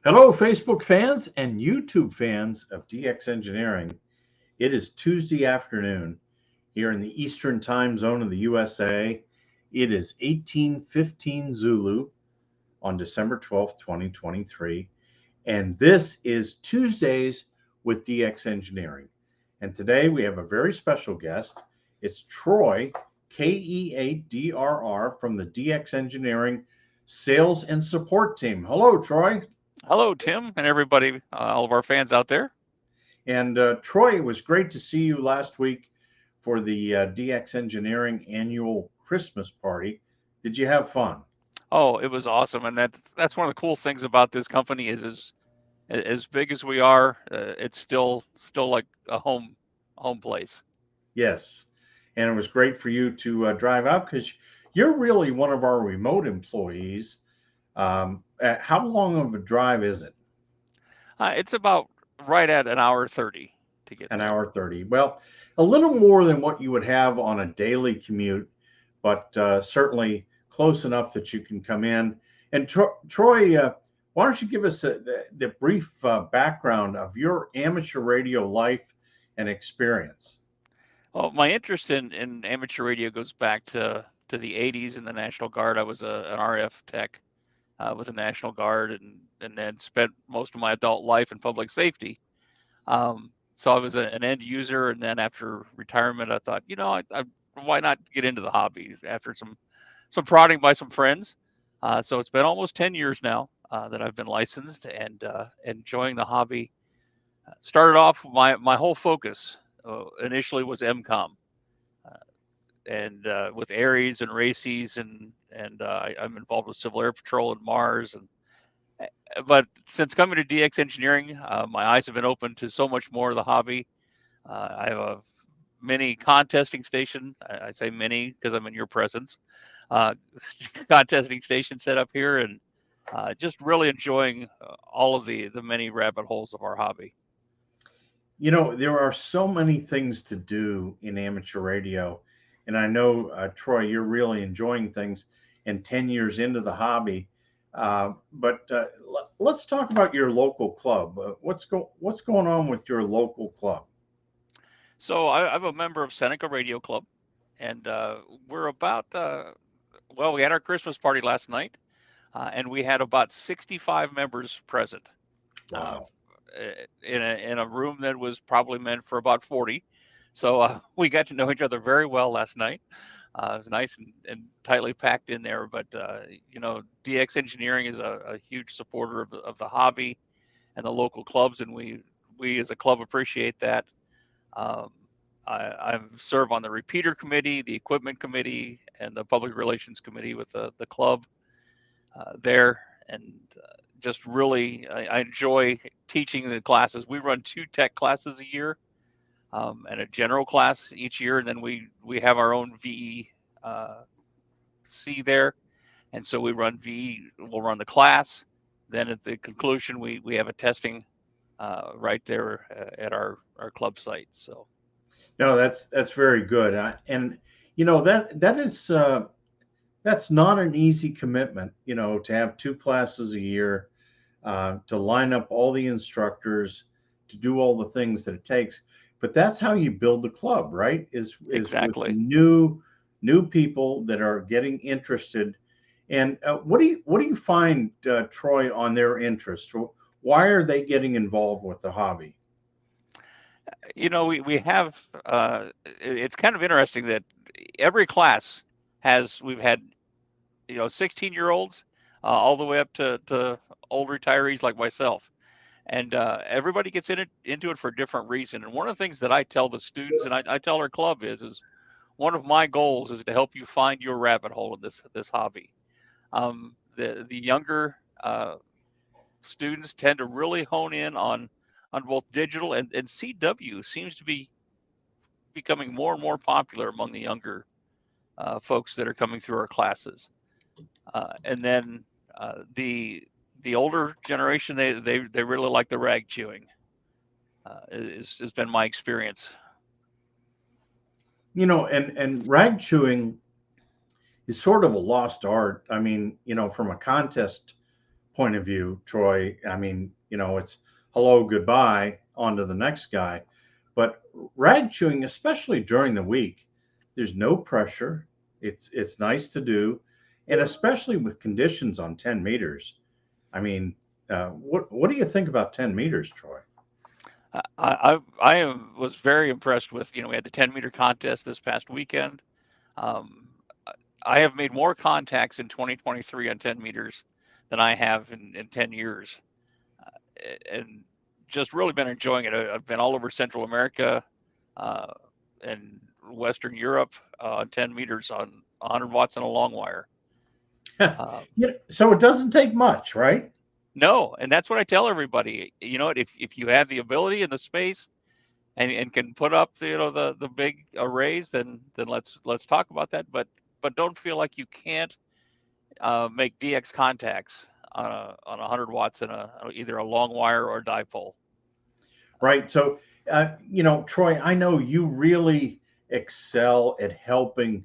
Hello, Facebook fans and YouTube fans of DX Engineering. It is Tuesday afternoon here in the Eastern time zone of the USA. It is 18:15 Zulu on December 12th, 2023. And this is Tuesdays with DX Engineering. And today we have a very special guest. It's Troy, KE8DRR from the DX Engineering Sales and Support Team. Hello, Troy. Hello, Tim, and everybody, all of our fans out there. And Troy, it was great to see you last week for the DX Engineering annual Christmas party. Did you have fun? Oh, it was awesome, and that's one of the cool things about this company is as big as we are, it's still like a home place. Yes. And it was great for you to drive out because you're really one of our remote employees. How long of a drive is it? It's about right at an hour 30 to get An there. hour 30. Well, a little more than what you would have on a daily commute, but certainly close enough that you can come in. And Troy, why don't you give us the brief background of your amateur radio life and experience? Well, my interest in amateur radio goes back to the 80s in the National Guard. I was an RF tech with the National Guard, and then spent most of my adult life in public safety. So I was an end user, and then after retirement, I thought, why not get into the hobby after some prodding by some friends. So it's been almost 10 years now that I've been licensed and enjoying the hobby. Started off my whole focus initially was MCOM, uh, and with Aries and Races, and I'm involved with Civil Air Patrol and Mars, and but since coming to DX Engineering, my eyes have been open to so much more of the hobby. I have a mini contesting station. I say mini because I'm in your presence. Uh, Contesting station set up here, and just really enjoying all of the many rabbit holes of our hobby. You know, there are so many things to do in amateur radio. And I know, Troy, you're really enjoying things and 10 years into the hobby. But let's talk about your local club. What's going on with your local club? So I'm a member of Seneca Radio Club, and we're about well, we had our Christmas party last night, and we had about 65 members present. Uh, Wow. in a room that was probably meant for about 40. So we got to know each other very well last night. It was nice and tightly packed in there. But DX Engineering is a huge supporter of the hobby and the local clubs, and we as a club appreciate that. Um, I serve on the repeater committee, the equipment committee, and the public relations committee with the club there, and just really I enjoy teaching the classes. We run two tech classes a year, and a general class each year, and then we have our own VE C there, and so we run VE. We'll run the class. Then at the conclusion, we have a testing right there at our club site. So No, that's very good. And you know that's not an easy commitment. You know, to have two classes a year, to line up all the instructors, to do all the things that it takes. But that's how you build the club, right? Is with exactly. new people that are getting interested. And what do you find, Troy, on their interest? Why are they getting involved with the hobby? We have it's kind of interesting that every class has we've had 16-year-olds all the way up to old retirees like myself, and everybody gets into it for a different reason. And one of the things that I tell the students, and I tell our club is one of my goals is to help you find your rabbit hole in this hobby. The younger students tend to really hone in on both digital, and CW seems to be becoming more and more popular among the younger folks that are coming through our classes. And then the older generation, they really like the rag chewing. Has been my experience. You know, and rag chewing is sort of a lost art. I mean, you know, from a contest point of view, Troy, I mean, it's hello, goodbye, on to the next guy. But rag chewing, especially during the week, there's no pressure. It's nice to do, and especially with conditions on 10 meters. I mean, what do you think about 10 meters, Troy? Was very impressed with, we had the 10-meter contest this past weekend. Um, I have made more contacts in 2023 on 10 meters than I have in 10 years. And just really been enjoying it. I've been all over Central America uh, and Western Europe on 10 meters on 100 watts on a long wire. So it doesn't take much, right? No, and that's what I tell everybody. If you have the ability and the space and can put up the big arrays, then let's talk about that. But don't feel like you can't make DX contacts on 100 watts in either a long wire or a dipole. Right. So, Troy, I know you really excel at helping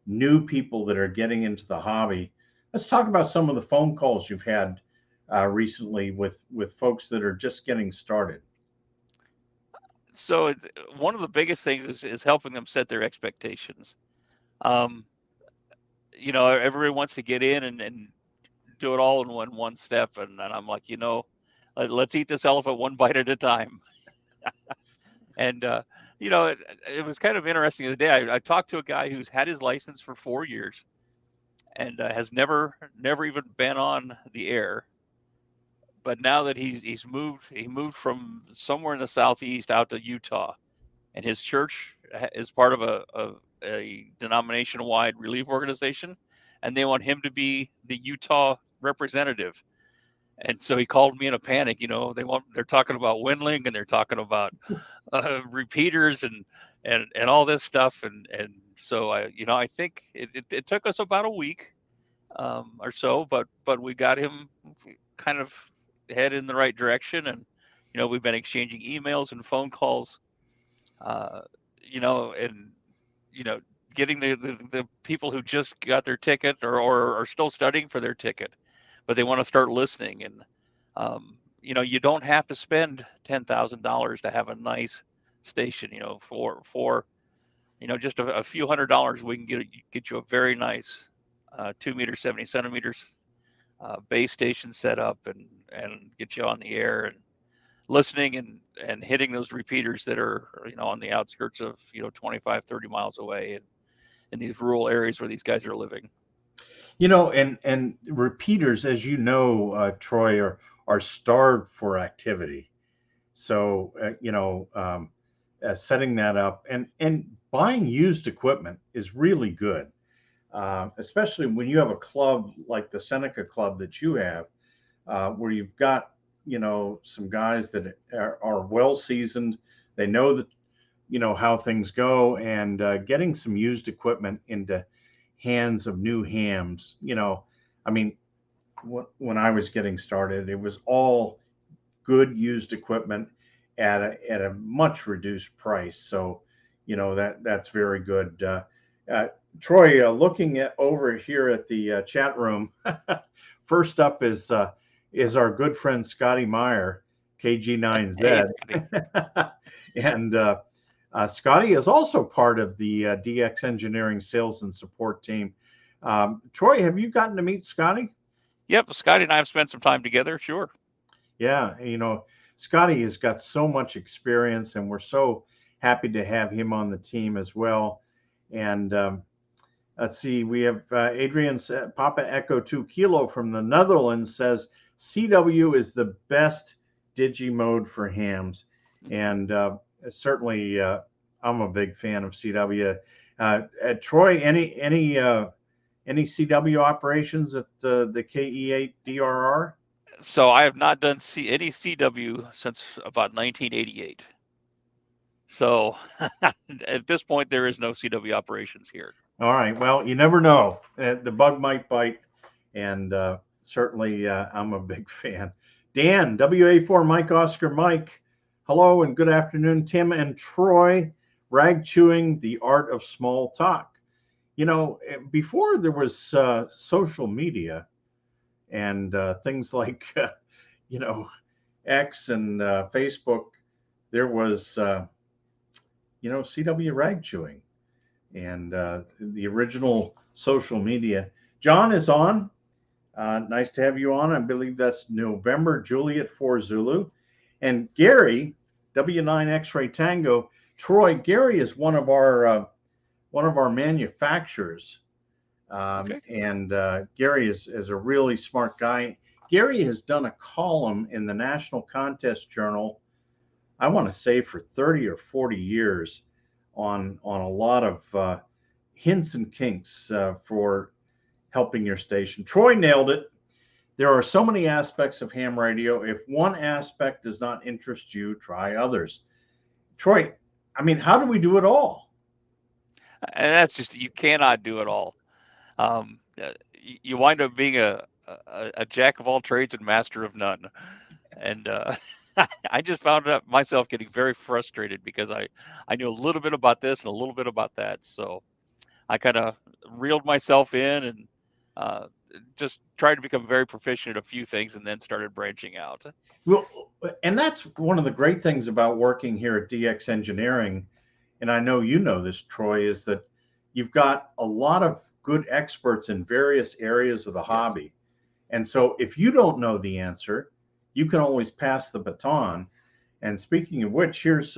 new people that are getting into the hobby. Let's talk about some of the phone calls you've had recently with folks that are just getting started. So one of the biggest things is helping them set their expectations. Um, everybody wants to get in and do it all in one step, and I'm like, let's eat this elephant one bite at a time. And it was kind of interesting the other day. I talked to a guy who's had his license for 4 years and has never even been on the air. But now that he moved from somewhere in the southeast out to Utah, and his church is part of a denomination-wide relief organization, and they want him to be the Utah representative. And so he called me in a panic. They're talking about Windling, and they're talking about repeaters and all this stuff. And so I think it took us about a week or so, but we got him kind of head in the right direction. And we've been exchanging emails and phone calls. And getting the people who just got their ticket or are still studying for their ticket, but they want to start listening. And you don't have to spend $10,000 to have a nice station. For just a few $100s, we can get you a very nice 2 meter 70 centimeters base station set up and get you on the air and listening and hitting those repeaters that are on the outskirts of 25, 30 miles away and in these rural areas where these guys are living. And repeaters, as you know, Troy, are starved for activity. So, setting that up and buying used equipment is really good, especially when you have a club like the Seneca Club that you have, where you've got some guys that are well seasoned. They know that how things go, and getting some used equipment into hands of new hams. I mean, when I was getting started, it was all good used equipment at a much reduced price. So, that's very good. Troy, looking at over here at the chat room, first up is our good friend Scotty Meyer, KG9Z. Hey, And Scotty is also part of the DX Engineering sales and support team. Troy, have you gotten to meet Scotty? Yep, Scotty and I have spent some time together. Sure. Yeah, Scotty has got so much experience, and we're so happy to have him on the team as well. And let's see, we have Adrian Papa Echo 2 Kilo from the Netherlands says CW is the best digi mode for hams, and certainly I'm a big fan of CW. Troy, any CW operations at the KE8DRR? So I have not done any CW since about 1988. So at this point, there is no CW operations here. All right. Well, you never know. The bug might bite, and certainly I'm a big fan. Dan, WA4 Mike Oscar Mike, hello and good afternoon. Tim and Troy, rag chewing, the art of small talk. Before there was social media, and things like you know, X and Facebook, there was CW rag chewing and the original social media. John is on. Nice to have you on. I believe that's November Juliet 4 Zulu. And Gary, W9 X-Ray Tango. Troy, Gary is one of our manufacturers. Okay. And Gary is a really smart guy. Gary has done a column in the National Contest Journal, I want to say for 30 or 40 years, on a lot of hints and kinks for helping your station. Troy nailed it. There are so many aspects of ham radio. If one aspect does not interest you, try others. Troy, I mean, how do we do it all? And that's just, you cannot do it all. You wind up being a jack of all trades and master of none. And I just found out myself getting very frustrated because I knew a little bit about this and a little bit about that. So I kind of reeled myself in and uh, just tried to become very proficient at a few things and then started branching out. Well, and that's one of the great things about working here at DX Engineering, and I know you know this, Troy, is that you've got a lot of good experts in various areas of the Yes. hobby. And so if you don't know the answer, you can always pass the baton. And speaking of which, here's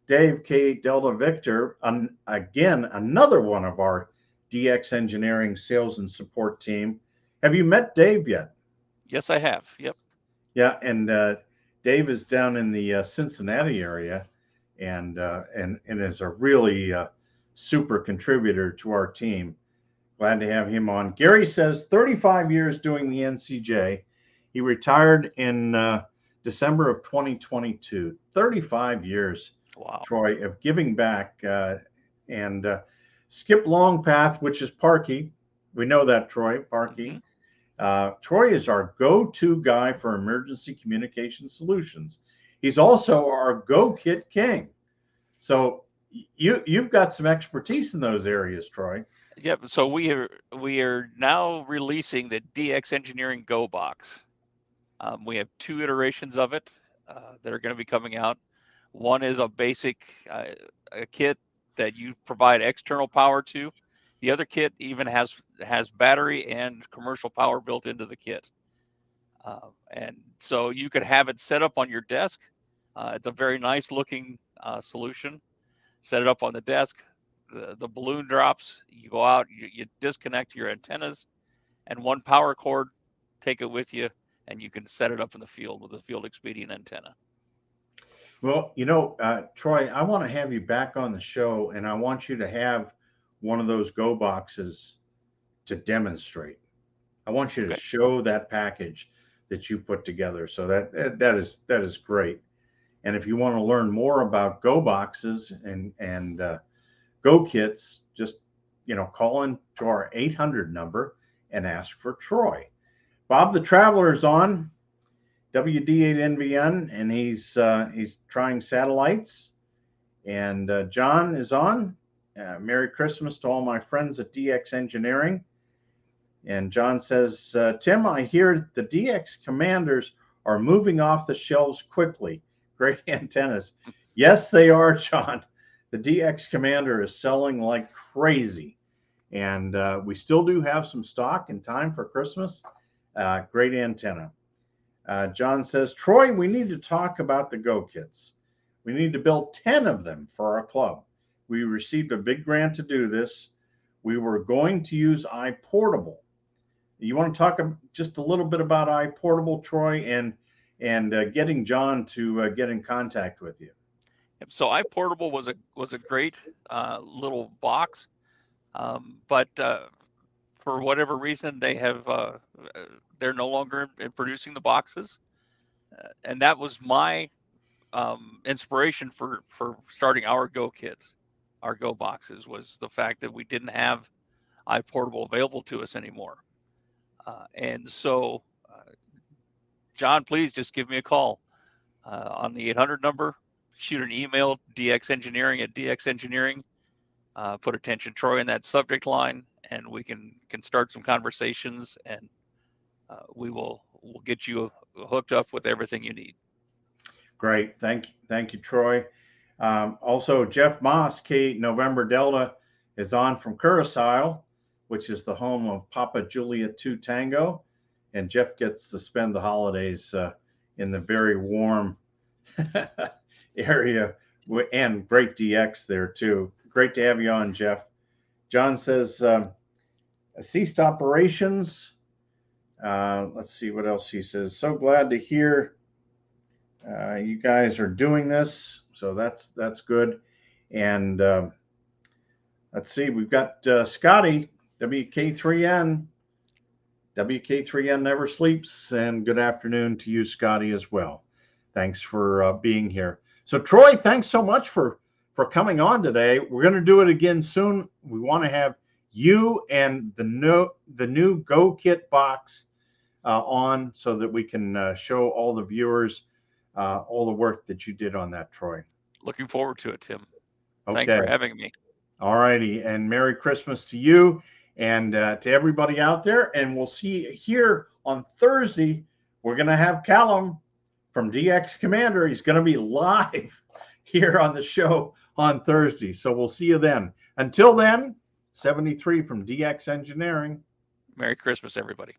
Dave K. Delta Victor, again, another one of our DX Engineering sales and support team. Have you met Dave yet? Yes, I have. Yep. Yeah, and Dave is down in the Cincinnati area, and is a really super contributor to our team. Glad to have him on. Gary says 35 years doing the NCJ. He retired in December of 2022. 35 years, Wow. Troy, of giving back. And Skip Longpath, which is Parky. We know that, Troy, Parky. Hmm. Troy is our go-to guy for emergency communication solutions. He's also our Go Kit King. So you've got some expertise in those areas, Troy. Yep. So we are now releasing the DX Engineering Go box. We have two iterations of it that are going to be coming out. One is a basic a kit that you provide external power to. The other kit even has battery and commercial power built into the kit, and so you could have it set up on your desk. It's a very nice looking solution. Set it up on the desk. The balloon drops. You go out. You disconnect your antennas and one power cord. Take it with you, and you can set it up in the field with a field expedient antenna. Well, Troy, I want to have you back on the show, and I want you to have one of those Go boxes to demonstrate. I want you to Okay. show that package that you put together. So that is great. And if you want to learn more about Go boxes and Go kits, just call in to our 800 number and ask for Troy. Bob the Traveler is on WD8NVN, and he's trying satellites. And John is on. Merry Christmas to all my friends at DX Engineering. And John says, Tim, I hear the DX commanders are moving off the shelves quickly. Great antennas. Yes, they are, John. The DX Commander is selling like crazy. And we still do have some stock in time for Christmas. Great antenna. John says, Troy, we need to talk about the Go kits. We need to build 10 of them for our club. We received a big grant to do this. We were going to use iPortable. You want to talk just a little bit about iPortable, Troy, and getting John to get in contact with you? So iPortable was a great little box, but for whatever reason they're no longer in producing the boxes, and that was my inspiration for starting our Go kits, our Go boxes, was the fact that we didn't have iPortable available to us anymore. And so, John, please just give me a call on the 800 number. Shoot an email, dxengineering at dxengineering. Put attention Troy in that subject line, and we can start some conversations and we'll get you hooked up with everything you need. Great. Thank you, Troy. Also, Jeff Moss, K November Delta, is on from Curacao, which is the home of Papa Juliet 2 Tango. And Jeff gets to spend the holidays in the very warm area, and great DX there too. Great to have you on, Jeff. John says, ceased operations. Let's see what else he says. So glad to hear you guys are doing this. So that's good. And let's see, we've got Scotty, WK3N. WK3N never sleeps. And good afternoon to you, Scotty, as well. Thanks for being here. So Troy, thanks so much for coming on today. We're going to do it again soon. We want to have you and the new Go Kit box on, so that we can show all the viewers all the work that you did on that, Troy. Looking forward to it, Tim. Okay. Thanks for having me. All righty, and Merry Christmas to you and to everybody out there. And we'll see you here on Thursday. We're going to have Callum from DX Commander. He's going to be live here on the show on Thursday. So we'll see you then. Until then, 73 from DX Engineering. Merry Christmas, everybody.